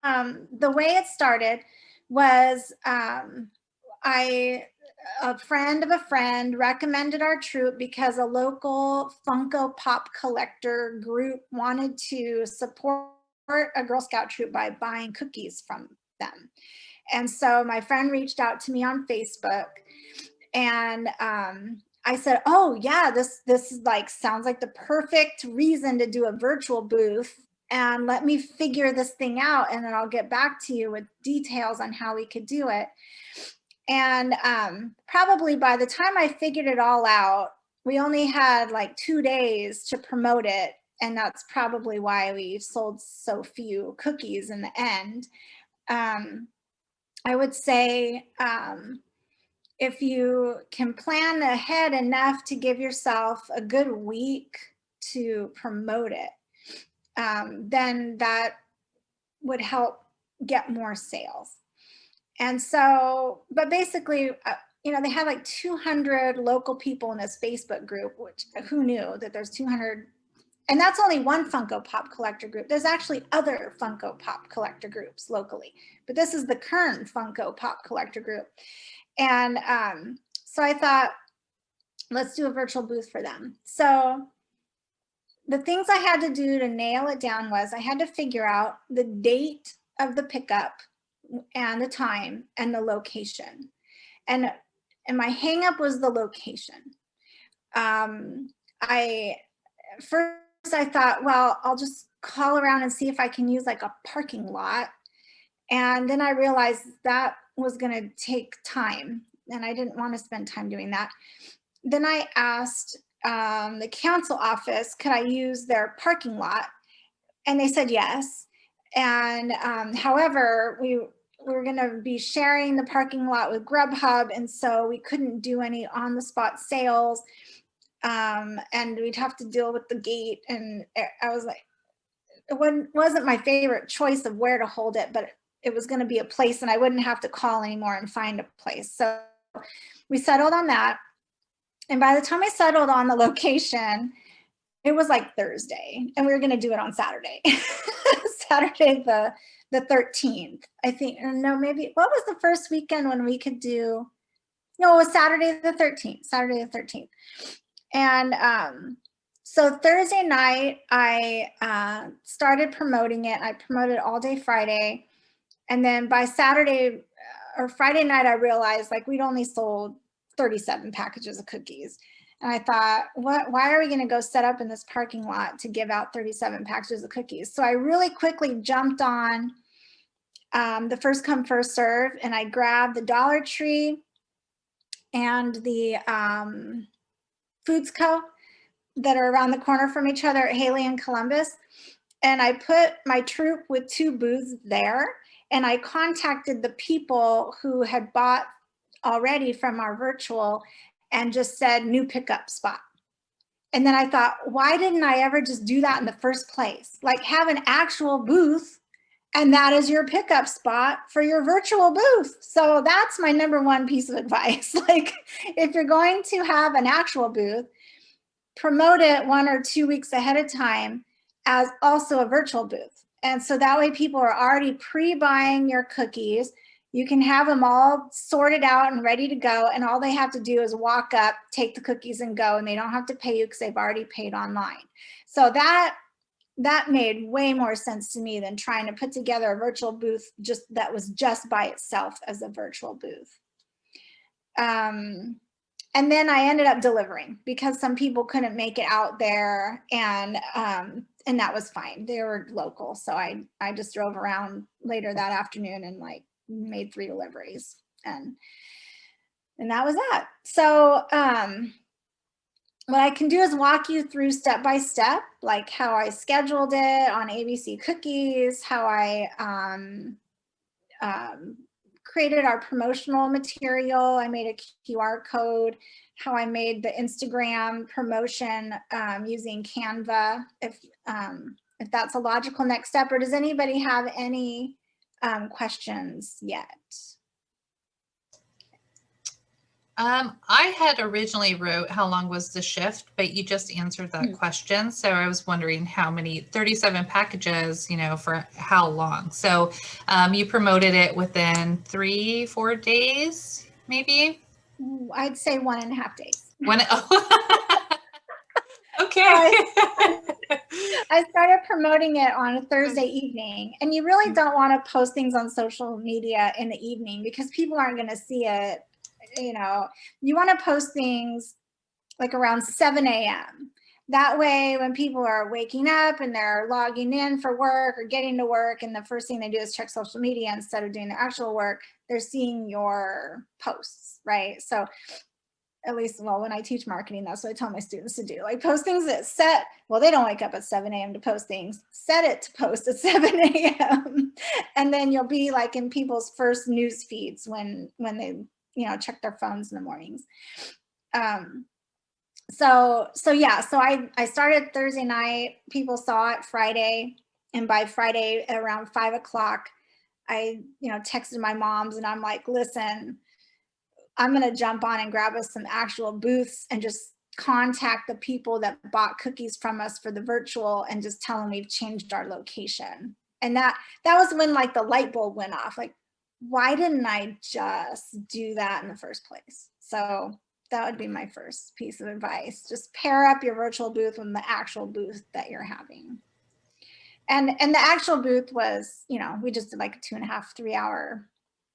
the way it started was a friend of a friend recommended our troop because a local Funko Pop collector group wanted to support a Girl Scout troop by buying cookies from them. And so my friend reached out to me on Facebook, and I said, oh yeah, this is like, sounds like the perfect reason to do a virtual booth, and let me figure this thing out, and then I'll get back to you with details on how we could do it. And probably by the time I figured it all out, we only had like 2 days to promote it. And that's probably why we sold so few cookies in the end. I would say if you can plan ahead enough to give yourself a good week to promote it, then that would help get more sales. And so, but basically, you know, they had like 200 local people in this Facebook group, which who knew that there's 200, and that's only one Funko Pop collector group. There's actually other Funko Pop collector groups locally, but this is the current Funko Pop collector group. And so I thought, let's do a virtual booth for them. So the things I had to do to nail it down was I had to figure out the date of the pickup and the time and the location. And my hang up was the location. First I thought, well, I'll just call around and see if I can use like a parking lot. And then I realized that was going to take time, and I didn't want to spend time doing that. Then I asked the council office, could I use their parking lot? And they said yes. And however, we were going to be sharing the parking lot with Grubhub, and so we couldn't do any on-the-spot sales, and we'd have to deal with the gate. And I was like, it wasn't my favorite choice of where to hold it, but it was going to be a place, and I wouldn't have to call anymore and find a place. So we settled on that. And by the time I settled on the location, it was like Thursday, and we were going to do it on Saturday. Saturday the 13th, I think. No, maybe, what was the first weekend when we could do? No, it was Saturday the 13th. Saturday the 13th. And so Thursday night, I started promoting it. I promoted all day Friday. And then by Saturday or Friday night, I realized like we'd only sold 37 packages of cookies. And I thought, why are we going to go set up in this parking lot to give out 37 packages of cookies? So I really quickly jumped on the first come, first serve, and I grabbed the Dollar Tree and the Foods Co. that are around the corner from each other at Haley and Columbus. And I put my troop with 2 booths there, and I contacted the people who had bought already from our virtual and just said new pickup spot. And then I thought, why didn't I ever just do that in the first place? Like, have an actual booth, and that is your pickup spot for your virtual booth. So that's my #1 piece of advice. Like, if you're going to have an actual booth, promote it 1 or 2 weeks ahead of time as also a virtual booth. And so that way people are already pre-buying your cookies. You can have them all sorted out and ready to go, and all they have to do is walk up, take the cookies, and go, and they don't have to pay you because they've already paid online. So that made way more sense to me than trying to put together a virtual booth that was just by itself as a virtual booth. And then I ended up delivering because some people couldn't make it out there, and that was fine. They were local, so I just drove around later that afternoon and like made 3 deliveries, and that was that. So what I can do is walk you through step by step, like how I scheduled it on ABC Cookies, how I created our promotional material. I made a QR code, how I made the Instagram promotion using Canva, if that's a logical next step. Or does anybody have any questions yet? I had originally wrote how long was the shift, but you just answered that question. So I was wondering how many, 37 packages, for how long. So you promoted it within 3-4 days, maybe? I'd say 1.5 days. Okay. I started promoting it on a Thursday evening, and you really don't want to post things on social media in the evening because people aren't going to see it. You want to post things like around 7 a.m. That way, when people are waking up and they're logging in for work or getting to work, and the first thing they do is check social media instead of doing their actual work, they're seeing your posts, right? So at least, well, when I teach marketing, that's what I tell my students to do. Like, post things that they don't wake up at 7 a.m. to post things. Set it to post at 7 a.m. And then you'll be like in people's first news feeds when they, check their phones in the mornings. So I started Thursday night. People saw it Friday. And by Friday at around 5 o'clock, I, texted my moms and I'm like, listen, I'm going to jump on and grab us some actual booths and just contact the people that bought cookies from us for the virtual and just tell them we've changed our location. And that was when like the light bulb went off. Like, why didn't I just do that in the first place? So that would be my first piece of advice. Just pair up your virtual booth with the actual booth that you're having. And the actual booth was, we just did like a 2.5, 3 hour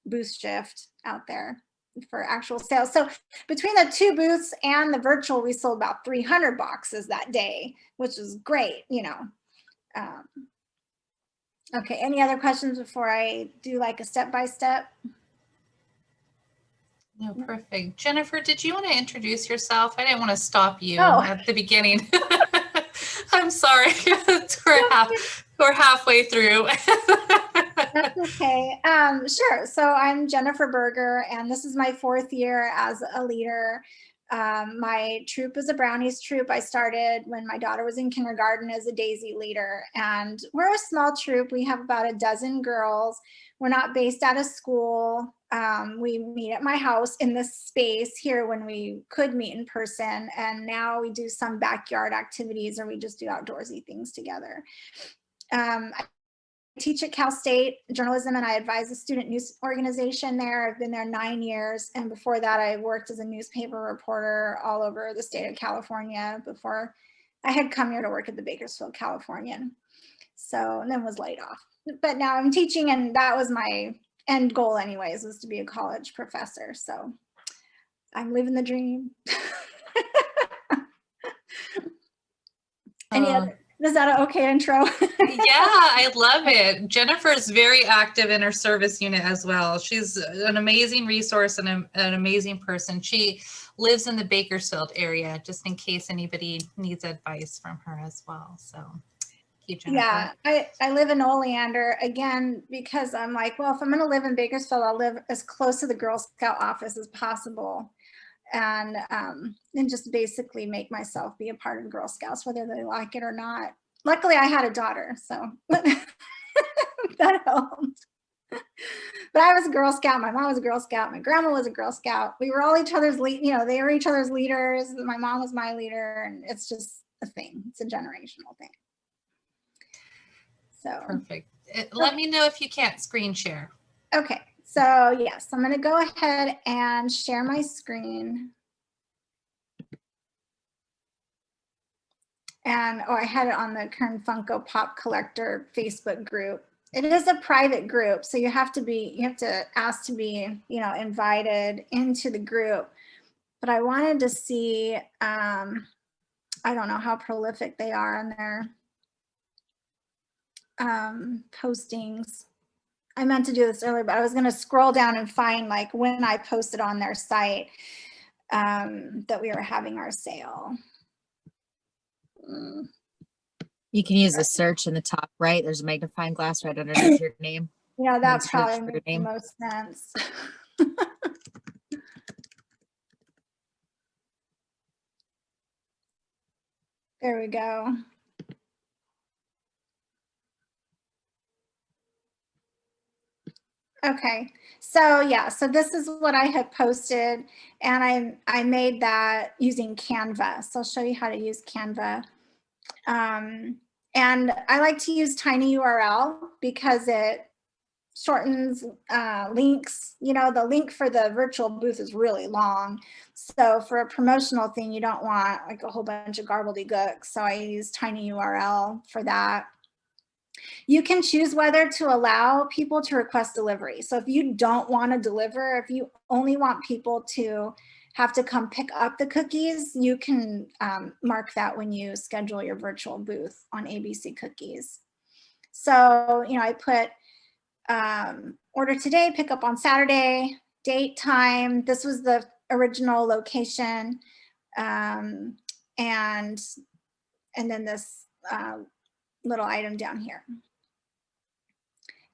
booth shift out there for actual sales. So between the two booths and the virtual, we sold about 300 boxes that day, which is great, Okay, any other questions before I do like a step-by-step? No, perfect. Jennifer, did you want to introduce yourself? I didn't want to stop you at the beginning. I'm sorry. We're halfway through. That's okay. Sure. So I'm Jennifer Berger, and this is my 4th year as a leader. My troop is a Brownies troop. I started when my daughter was in kindergarten as a Daisy leader, and we're a small troop. We have about a dozen girls. We're not based out of school. We meet at my house in this space here when we could meet in person, and now we do some backyard activities or we just do outdoorsy things together. I teach at Cal State journalism, and I advise a student news organization there. I've been there 9 years, and before that I worked as a newspaper reporter all over the state of California before I had come here to work at the Bakersfield Californian. So, and then was laid off. But now I'm teaching, and that was my end goal anyways, was to be a college professor. So I'm living the dream. Is that an okay intro? Yeah, I love it. Jennifer is very active in her service unit as well. She's an amazing resource and an amazing person. She lives in the Bakersfield area, just in case anybody needs advice from her as well. So thank you, Jennifer. Yeah, I live in Oleander, again, because I'm like, well, if I'm going to live in Bakersfield, I'll live as close to the Girl Scout office as possible. And just basically make myself be a part of Girl Scouts, whether they like it or not. Luckily, I had a daughter, so that helped. But I was a Girl Scout. My mom was a Girl Scout. My grandma was a Girl Scout. We were all each other's they were each other's leaders. My mom was my leader, and it's just a thing. It's a generational thing. So perfect. Let me know if you can't screen share. Okay. So yes, I'm going to go ahead and share my screen. And I had it on the Kern Funko Pop Collector Facebook group. It is a private group, so you have to ask to be, invited into the group. But I wanted to see, I don't know how prolific they are on their postings. I meant to do this earlier, but I was going to scroll down and find like when I posted on their site that we were having our sale. You can use the search in the top right. There's a magnifying glass right underneath your name. That probably makes the most sense. There we go. Okay, so yeah, so this is what I had posted, and I made that using Canva. So I'll show you how to use Canva. And I like to use tinyURL because it shortens links. You know, the link for the virtual booth is really long. So for a promotional thing, you don't want like a whole bunch of gobbledygook. So I use tinyURL for that. You can choose whether to allow people to request delivery. So if you don't want to deliver, if you only want people to have to come pick up the cookies, you can mark that when you schedule your virtual booth on ABC Cookies. So, you know, I put order today, pick up on Saturday, date, time. This was the original location. And then this little item down here.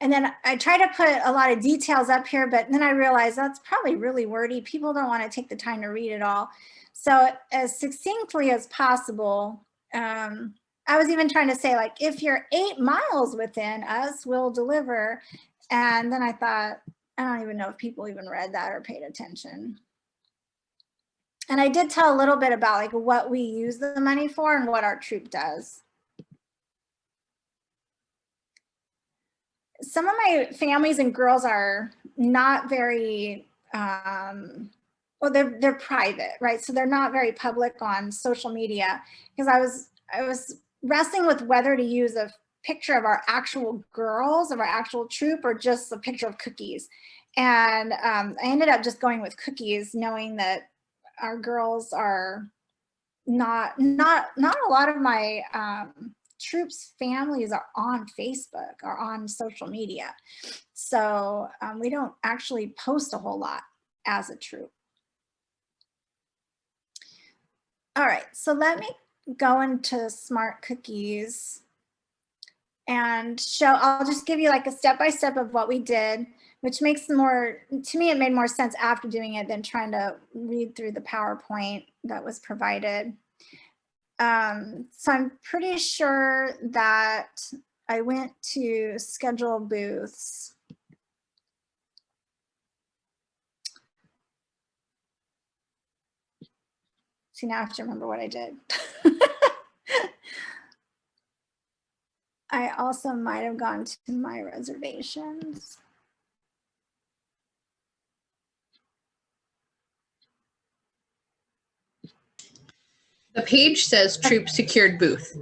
And then I try to put a lot of details up here, but then I realized that's probably really wordy. People don't want to take the time to read it all. So as succinctly as possible, I was even trying to say, like, if you're 8 miles within us, we'll deliver. And then I thought, I don't even know if people even read that or paid attention. And I did tell a little bit about like what we use the money for and what our troop does. Some of my families and girls are not very, well, they're private, right? So they're not very public on social media, because I was wrestling with whether to use a picture of our actual girls, of our actual troop, or just a picture of cookies. And I ended up just going with cookies, knowing that our girls are not a lot of my troops families are on Facebook or on social media. So we don't actually post a whole lot as a troop. All right, so let me go into Smart Cookies and I'll just give you like a step-by-step of what we did, which makes more, to me, it made more sense after doing it than trying to read through the PowerPoint that was provided. So I'm pretty sure that I went to schedule booths. See, now I have to remember what I did. I also might have gone to my reservations. The page says troop secured booth.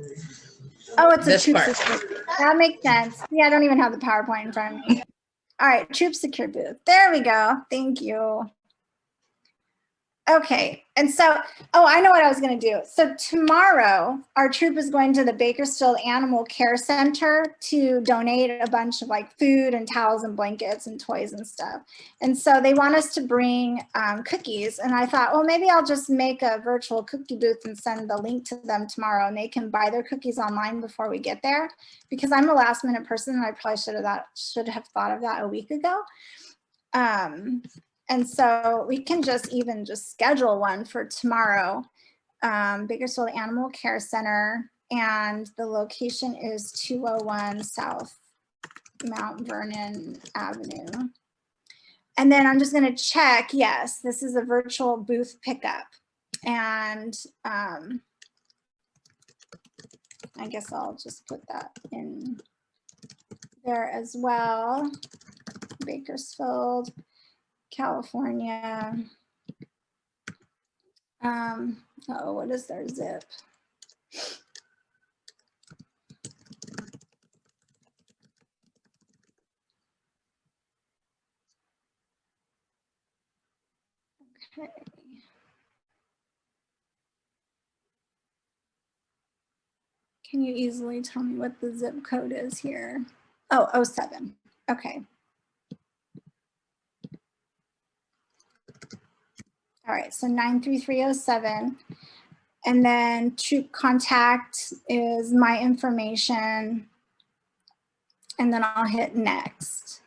Oh, it's a This troop part. secured booth. That makes sense. Yeah, I don't even have the PowerPoint in front of me. All right, troop secured booth. There we go. Thank you. Okay, and so, oh, I know what I was gonna do. So tomorrow, our troop is going to the Bakersfield Animal Care Center to donate a bunch of like food and towels and blankets and toys and stuff. And so they want us to bring cookies. And I thought, well, maybe I'll just make a virtual cookie booth and send the link to them tomorrow, and they can buy their cookies online before we get there. Because I'm a last minute person, and I probably should have thought of that a week ago. And so we can just schedule one for tomorrow. Bakersfield Animal Care Center, and the location is 201 South Mount Vernon Avenue. And then I'm just gonna check, yes, this is a virtual booth pickup. And I guess I'll just put that in there as well. Bakersfield, California. Oh, what is their zip? Okay. Can you easily tell me what the zip code is here? Oh, 07. Okay. All right, so 93307. And then troop contact is my information. And then I'll hit next.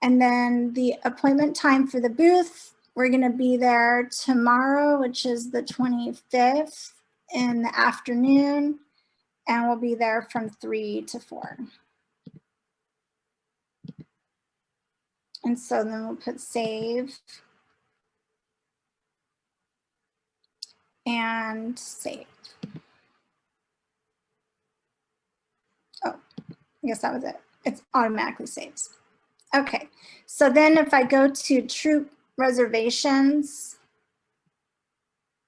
And then the appointment time for the booth, we're gonna be there tomorrow, which is the 25th in the afternoon. And we'll be there from 3 to 4. And so then we'll put save and save. Oh, I guess that was it. It automatically saves. Okay, so then if I go to troop reservations,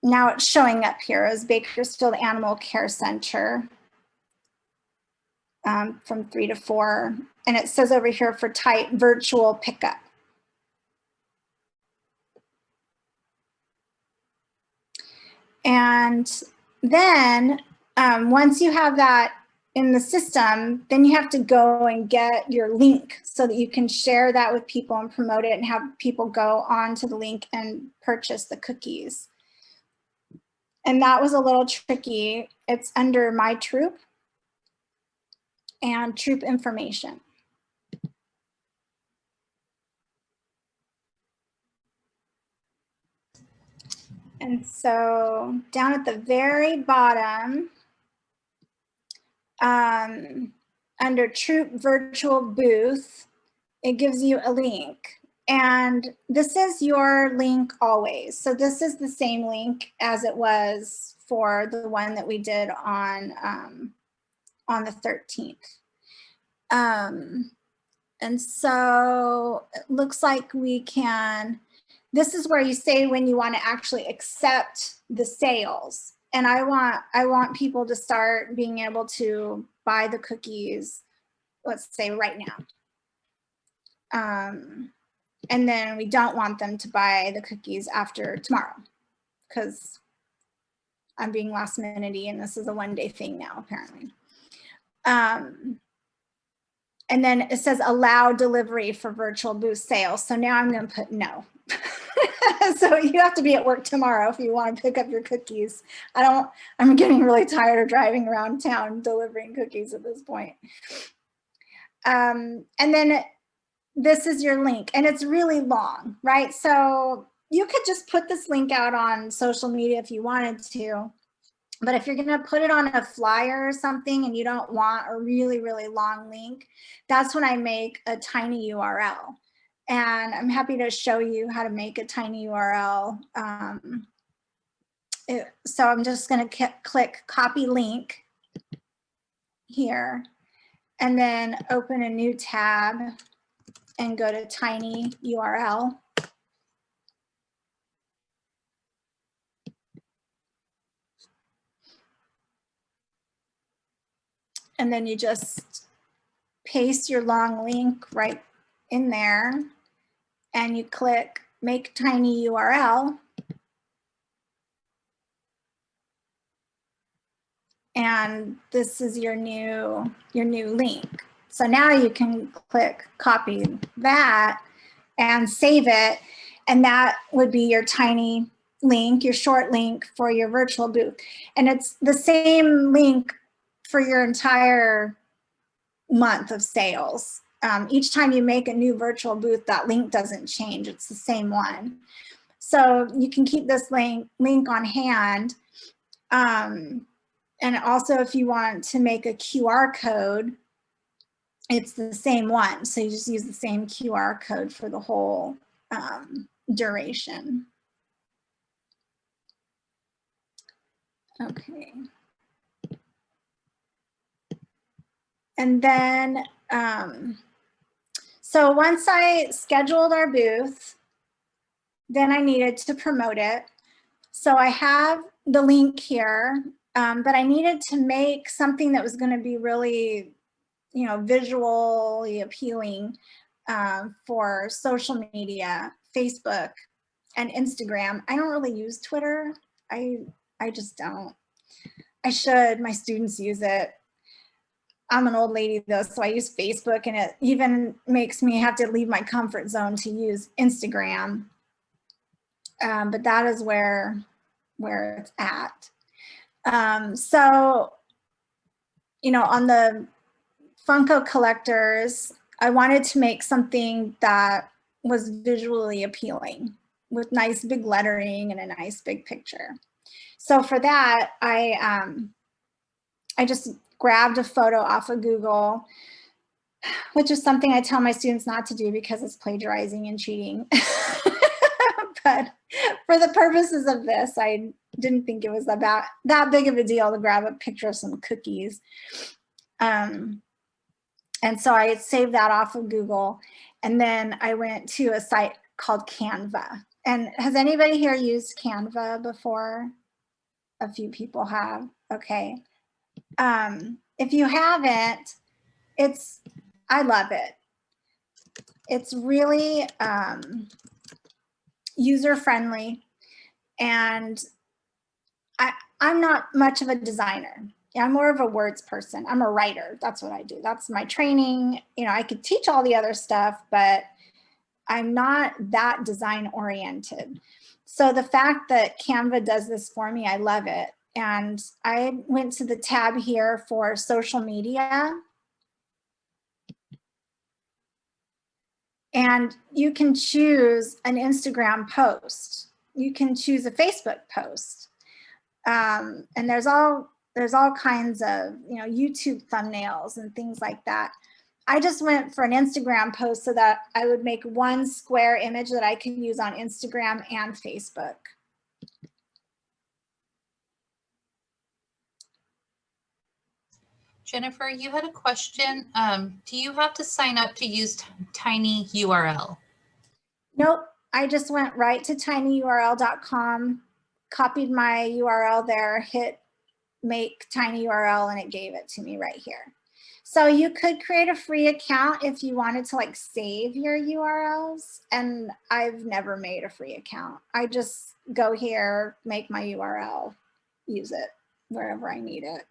now it's showing up here as Bakersfield Animal Care Center from 3 to 4. And it says over here for type virtual pickup. And then once you have that in the system, then you have to go and get your link so that you can share that with people and promote it and have people go on to the link and purchase the cookies. And that was a little tricky. It's under My Troop and troop information. And so down at the very bottom, under Troop Virtual Booth, it gives you a link. And this is your link always. So this is the same link as it was for the one that we did on the 13th. And so it looks like we can, this is where you say when you want to actually accept the sales. And I want people to start being able to buy the cookies, let's say right now. And then we don't want them to buy the cookies after tomorrow because I'm being last minute-y and this is a one-day thing now, apparently. And then it says allow delivery for virtual booth sales. So now I'm going to put no. So you have to be at work tomorrow if you want to pick up your cookies. I'm getting really tired of driving around town delivering cookies at this point. And then this is your link and it's really long, right? So you could just put this link out on social media if you wanted to. But if you're going to put it on a flyer or something and you don't want a really, really long link, that's when I make a tiny URL. And I'm happy to show you how to make a tiny URL. So I'm just going to click copy link here and then open a new tab and go to tiny URL. And then you just paste your long link right in there and you click make tiny URL. And this is your new link. So now you can click copy that and save it. And that would be your tiny link, your short link for your virtual booth. And it's the same link for your entire month of sales. Each time you make a new virtual booth, that link doesn't change. It's the same one. So you can keep this link on hand. And also if you want to make a QR code, it's the same one. So you just use the same QR code for the whole duration. Okay. And then, so once I scheduled our booth, then I needed to promote it. So I have the link here, but I needed to make something that was going to be really, visually appealing for social media, Facebook and Instagram. I don't really use Twitter. I just don't. I should. My students use it. I'm an old lady though, so I use Facebook, and it even makes me have to leave my comfort zone to use Instagram. But that is where it's at. So, on the Funko collectors, I wanted to make something that was visually appealing with nice big lettering and a nice big picture. So for that, I just grabbed a photo off of Google which is something I tell my students not to do because it's plagiarizing and cheating. But for the purposes of this, I didn't think it was about that big of a deal to grab a picture of some cookies. And so I saved that off of Google. And then I went to a site called Canva. And has anybody here used Canva before? A few people have. Okay. If you haven't, I love it. It's really user-friendly, and I'm not much of a designer. I'm more of a words person. I'm a writer. That's what I do. That's my training. You know, I could teach all the other stuff, but I'm not that design oriented. So the fact that Canva does this for me, I love it. And I went to the tab here for social media. And you can choose an Instagram post. You can choose a Facebook post. And there's all kinds of, you know, YouTube thumbnails and things like that. I just went for an Instagram post so that I would make one square image that I can use on Instagram and Facebook. Jennifer, you had a question. Do you have to sign up to use Tiny URL? Nope, I just went right to tinyurl.com, copied my URL there, hit make tiny URL, and it gave it to me right here. So you could create a free account if you wanted to like save your URLs. And I've never made a free account. I just go here, make my URL, use it wherever I need it.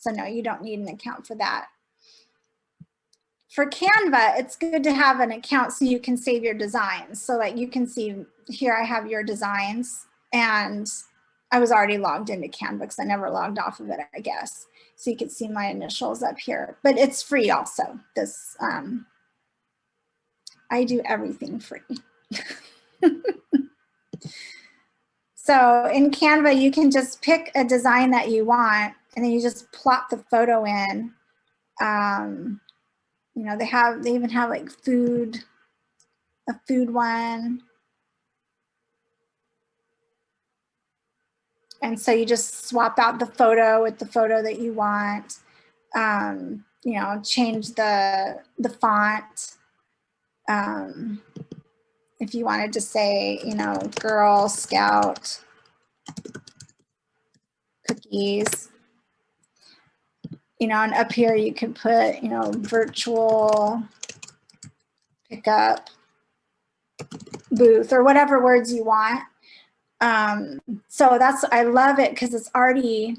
So no, you don't need an account for that. For Canva, it's good to have an account so you can save your designs. So like you can see here, I have your designs, and I was already logged into Canva because I never logged off of it, I guess. So you can see my initials up here, but it's free also. This, I do everything free. So in Canva, you can just pick a design that you want, and then you just plop the photo in. You know, they even have like a food one. And so you just swap out the photo with the photo that you want. You know, change the font. If you wanted to say, you know, Girl Scout cookies, you know, and up here you can put, you know, virtual pickup booth or whatever words you want. So I love it because it's already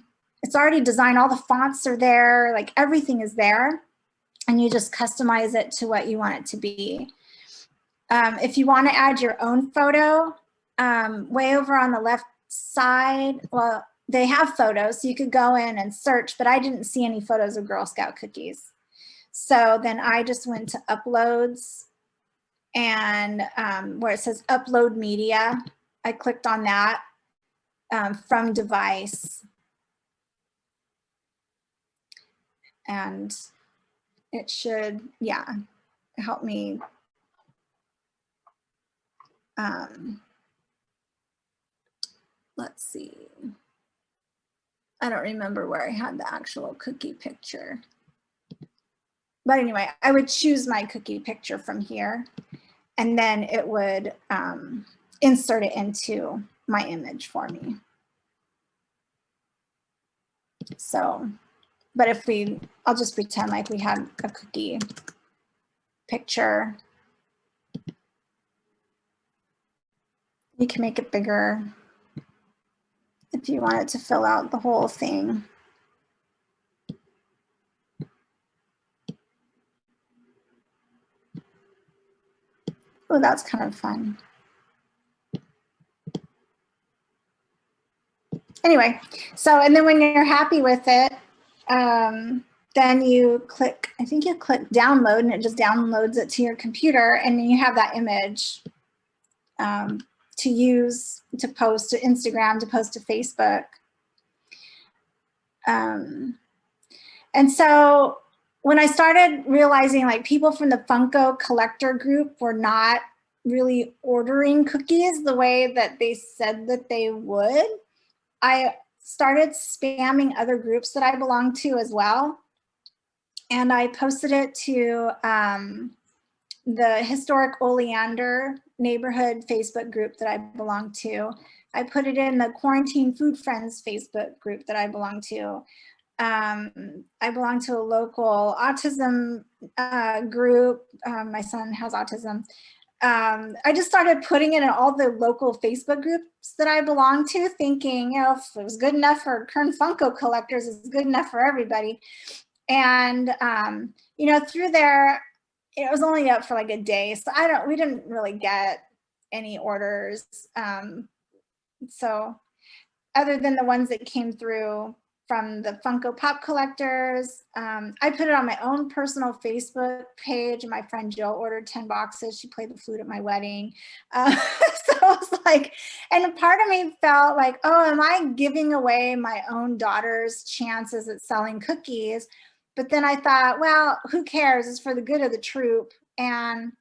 designed. All the fonts are there, like everything is there, and you just customize it to what you want it to be. If you want to add your own photo, way over on the left side, well, they have photos, so you could go in and search, but I didn't see any photos of Girl Scout cookies. So then I just went to uploads, and where it says upload media, I clicked on that from device. And it should, yeah, help me. Let's see. I don't remember where I had the actual cookie picture. But anyway, I would choose my cookie picture from here, and then it would insert it into my image for me. So, but I'll just pretend like we had a cookie picture. You can make it bigger if you want it to fill out the whole thing. Oh, that's kind of fun. Anyway, so, and then when you're happy with it, then you click, I think you click download, and it just downloads it to your computer, and then you have that image to use, to post to Instagram, to post to Facebook. And so when I started realizing like people from the Funko collector group were not really ordering cookies the way that they said that they would, I started spamming other groups that I belong to as well. And I posted it to the historic Oleander neighborhood Facebook group that I belong to. I put it in the Quarantine Food Friends Facebook group that I belong to. I belong to a local autism group. My son has autism. I just started putting it in all the local Facebook groups that I belong to, thinking, you know, if it was good enough for Kern Funko collectors, it's good enough for everybody. And, you know, through there, it was only up for like a day. So we didn't really get any orders. So other than the ones that came through from the Funko Pop collectors, I put it on my own personal Facebook page. My friend Jill ordered 10 boxes. She played the flute at my wedding. So it was like, and part of me felt like, oh, am I giving away my own daughter's chances at selling cookies? But then I thought, well, who cares? It's for the good of the troop. And,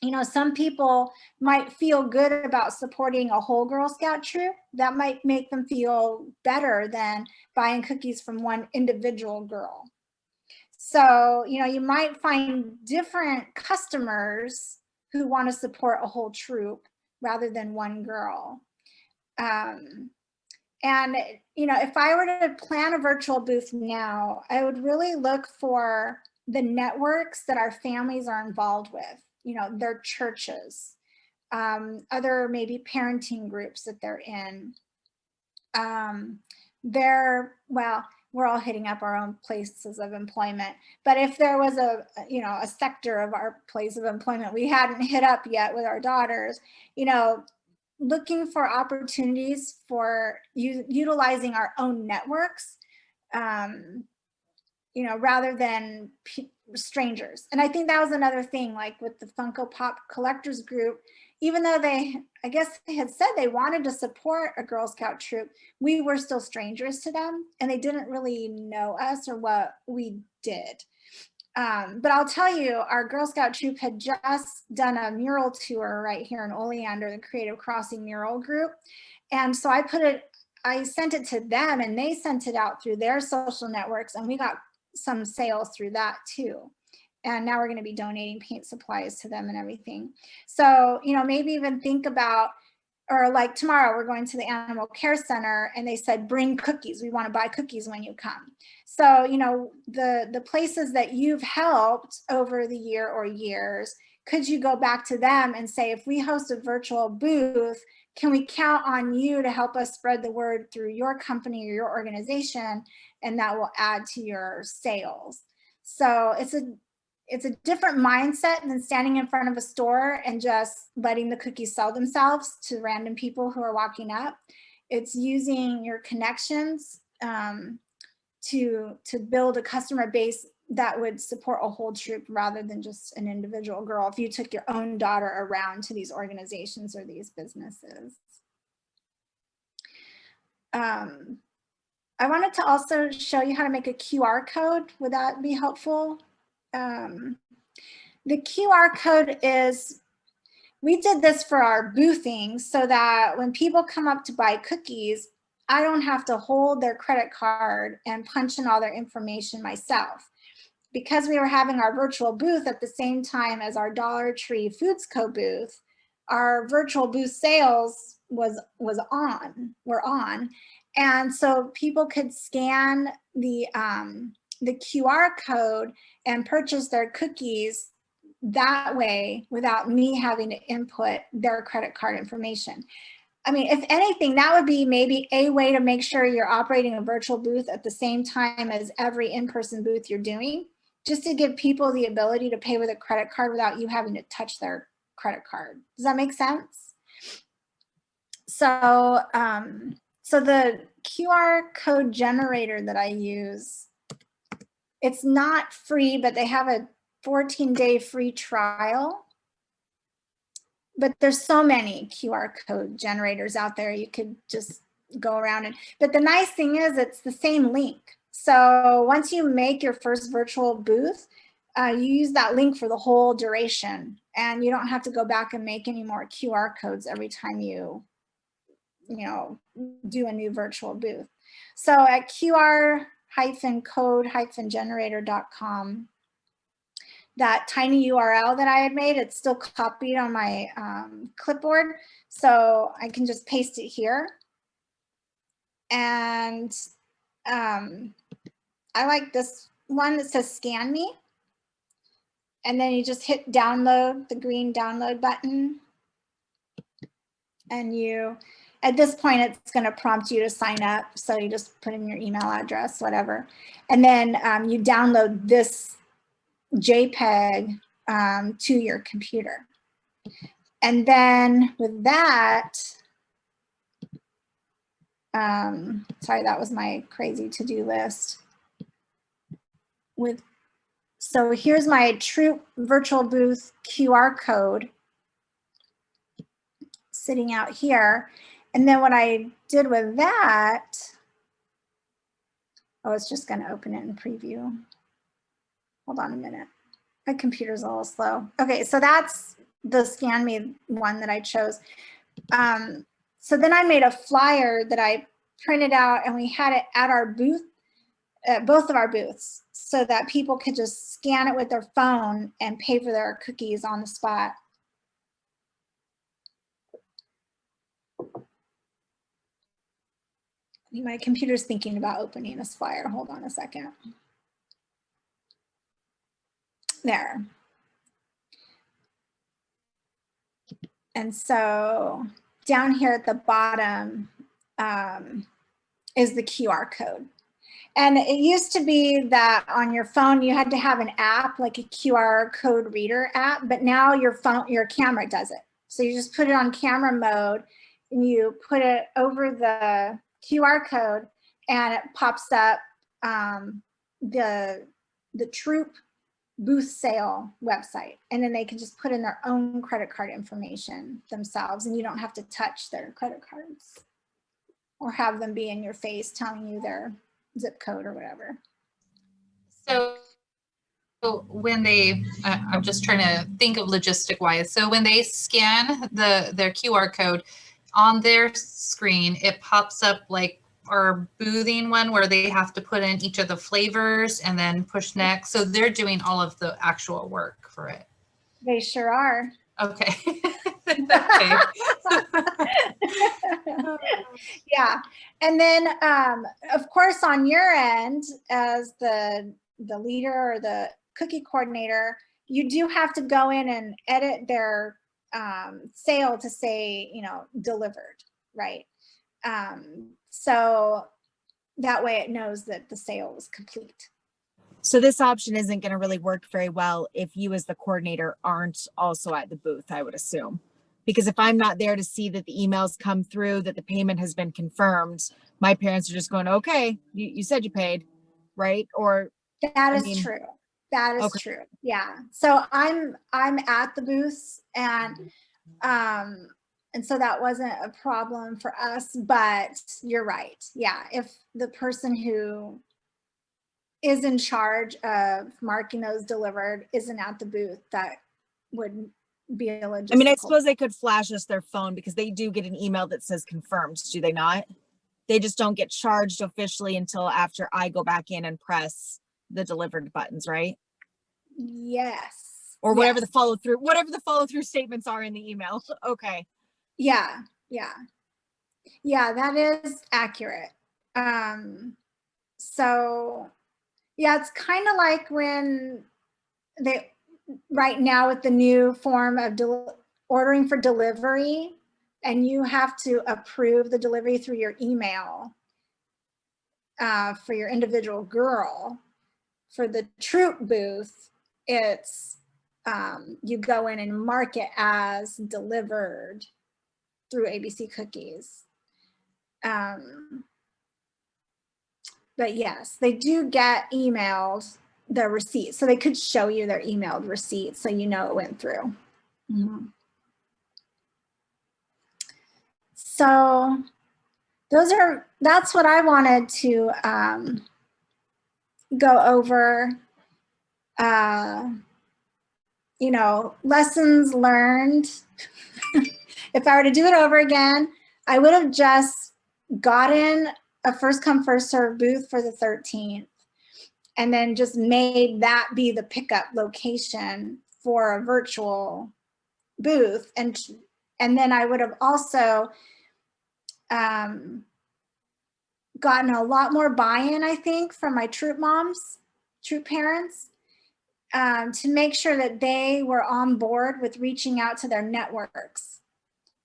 you know, some people might feel good about supporting a whole Girl Scout troop. That might make them feel better than buying cookies from one individual girl. So, you know, you might find different customers who want to support a whole troop rather than one girl. And, you know, if I were to plan a virtual booth now, I would really look for the networks that our families are involved with, you know, their churches, other maybe parenting groups that they're in. Well, we're all hitting up our own places of employment, but if there was a sector of our place of employment we hadn't hit up yet with our daughters, you know, looking for opportunities for utilizing our own networks, you know, rather than strangers. And I think that was another thing, like with the Funko Pop collectors group, even though I guess they had said they wanted to support a Girl Scout troop, we were still strangers to them and they didn't really know us or what we did. But I'll tell you, our Girl Scout troop had just done a mural tour right here in Oleander, the Creative Crossing mural group. And so I sent it to them and they sent it out through their social networks and we got some sales through that too. And now we're going to be donating paint supplies to them and everything. So, you know, maybe even think about, or like tomorrow we're going to the animal care center and they said, bring cookies. We want to buy cookies when you come. So, you know, the places that you've helped over the year or years, could you go back to them and say, if we host a virtual booth, can we count on you to help us spread the word through your company or your organization? And that will add to your sales. So it's a different mindset than standing in front of a store and just letting the cookies sell themselves to random people who are walking up. It's using your connections to build a customer base that would support a whole troop rather than just an individual girl if you took your own daughter around to these organizations or these businesses. I wanted to also show you how to make a QR code. Would that be helpful? The QR code is, we did this for our boothing so that when people come up to buy cookies, I don't have to hold their credit card and punch in all their information myself. Because we were having our virtual booth at the same time as our Dollar Tree Foods Co. booth, our virtual booth sales were on. And so people could scan the QR code and purchase their cookies that way without me having to input their credit card information. I mean, if anything, that would be maybe a way to make sure you're operating a virtual booth at the same time as every in-person booth you're doing, just to give people the ability to pay with a credit card without you having to touch their credit card. Does that make sense? So, so the QR code generator that I use, it's not free, but they have a 14-day free trial. But there's so many QR code generators out there. You could just go around but the nice thing is it's the same link. So once you make your first virtual booth, you use that link for the whole duration, and you don't have to go back and make any more QR codes every time you do a new virtual booth. So at qr-code-generator.com, that tiny URL that I had made, it's still copied on my clipboard. So I can just paste it here. And I like this one that says scan me. And then you just hit download, the green download button. And at this point, it's going to prompt you to sign up. So you just put in your email address, whatever. And then you download this JPEG to your computer. And then with that, sorry, that was my crazy to-do list. So here's my Troop virtual booth QR code sitting out here. And then what I did with that, it's just going to open it in preview. Hold on a minute. My computer's a little slow. Okay, so that's the Scan Me one that I chose. So then I made a flyer that I printed out, and we had it at our booth, at both of our booths, so that people could just scan it with their phone and pay for their cookies on the spot. My computer's thinking about opening this flyer. Hold on a second. There. And so down here at the bottom is the QR code. And it used to be that on your phone, you had to have an app, like a QR code reader app, but now your camera does it. So you just put it on camera mode and you put it over the QR code, and it pops up the Troop booth sale website, and then they can just put in their own credit card information themselves, and you don't have to touch their credit cards or have them be in your face telling you their zip code or whatever. So when they, I'm just trying to think of logistic wise. So when they scan their QR code on their screen, it pops up like our boothing one where they have to put in each of the flavors and then push next. So they're doing all of the actual work for it. They sure are. Okay. Okay. Yeah. And then, of course, on your end, as the leader or the cookie coordinator, you do have to go in and edit their sale to say, delivered, right? So that way it knows that the sale was complete. So this option isn't going to really work very well if you as the coordinator aren't also at the booth, I would assume. Because if I'm not there to see that the emails come through, that the payment has been confirmed, my parents are just going, okay, you said you paid, right? Or that is true. That is okay. true. Yeah. So I'm at the booths, and so that wasn't a problem for us, but you're right. Yeah. If the person who is in charge of marking those delivered isn't at the booth, that would be a logistical. I mean, I suppose they could flash us their phone, because they do get an email that says confirmed, do they not? They just don't get charged officially until after I go back in and press the delivered buttons, right? Yes. Or whatever the follow through statements are in the email. Okay. Yeah. Yeah, that is accurate. So yeah, it's kind of like when right now with the new form of ordering for delivery, and you have to approve the delivery through your email for your individual girl. For the Troop booth, it's you go in and mark it as delivered through ABC Cookies. But yes, they do get emailed the receipt, so they could show you their emailed receipt so you know it went through. Mm-hmm. So that's what I wanted to go over, you know, lessons learned. If I were to do it over again, I would have just gotten a first come, first serve booth for the 13th and then just made that be the pickup location for a virtual booth. And then I would have also gotten a lot more buy-in, I think, from my troop moms, troop parents, to make sure that they were on board with reaching out to their networks.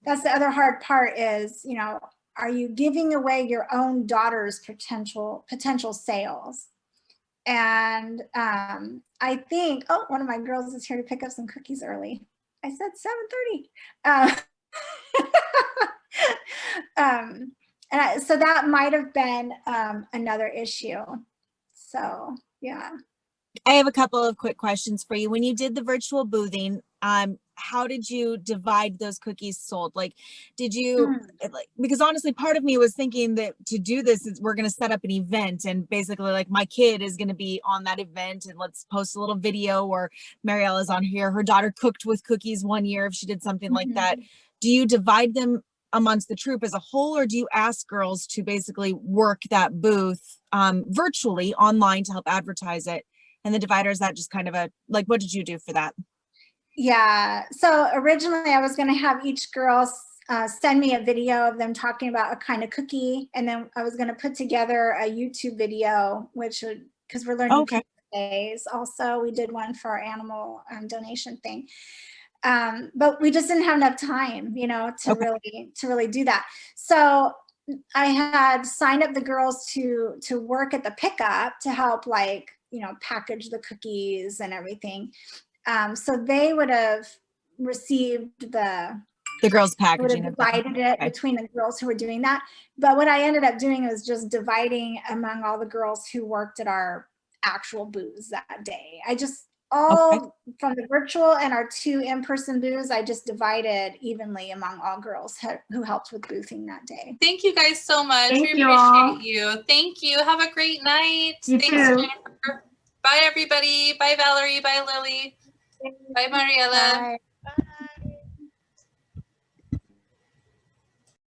That's the other hard part is, you know, are you giving away your own daughter's potential sales? And I think, oh, one of my girls is here to pick up some cookies early. I said 7:30. So that might have been another issue. So, yeah. I have a couple of quick questions for you. When you did the virtual boothing, how did you divide those cookies sold? Like, did you, because honestly, part of me was thinking that to do this is we're going to set up an event and basically like my kid is going to be on that event and let's post a little video, or Marielle is on here. Her daughter cooked with cookies one year if she did something like that. Do you divide them amongst the troop as a whole, or do you ask girls to basically work that booth virtually online to help advertise it? And the divider, is that just kind of a, like, what did you do for that? Yeah, so originally I was going to have each girl send me a video of them talking about a kind of cookie. And then I was going to put together a YouTube video, which would, because we're learning days. Also, we did one for our animal donation thing. But we just didn't have enough time, you know, to really do that. So I had signed up the girls to work at the pickup to help, like, you know, package the cookies and everything. So they would have received the girls' packaging. Would have divided it between the girls who were doing that. But what I ended up doing was just dividing among all the girls who worked at our actual booths that day. I just from the virtual and our 2 in-person booths, I just divided evenly among all girls who helped with boothing that day. Thank you guys so much. Thank we you appreciate all. you. Thank you. Have a great night. You Thanks, too. Jennifer. Bye, everybody. Bye, Valerie. Bye, Lily. Bye, Mariella. Bye.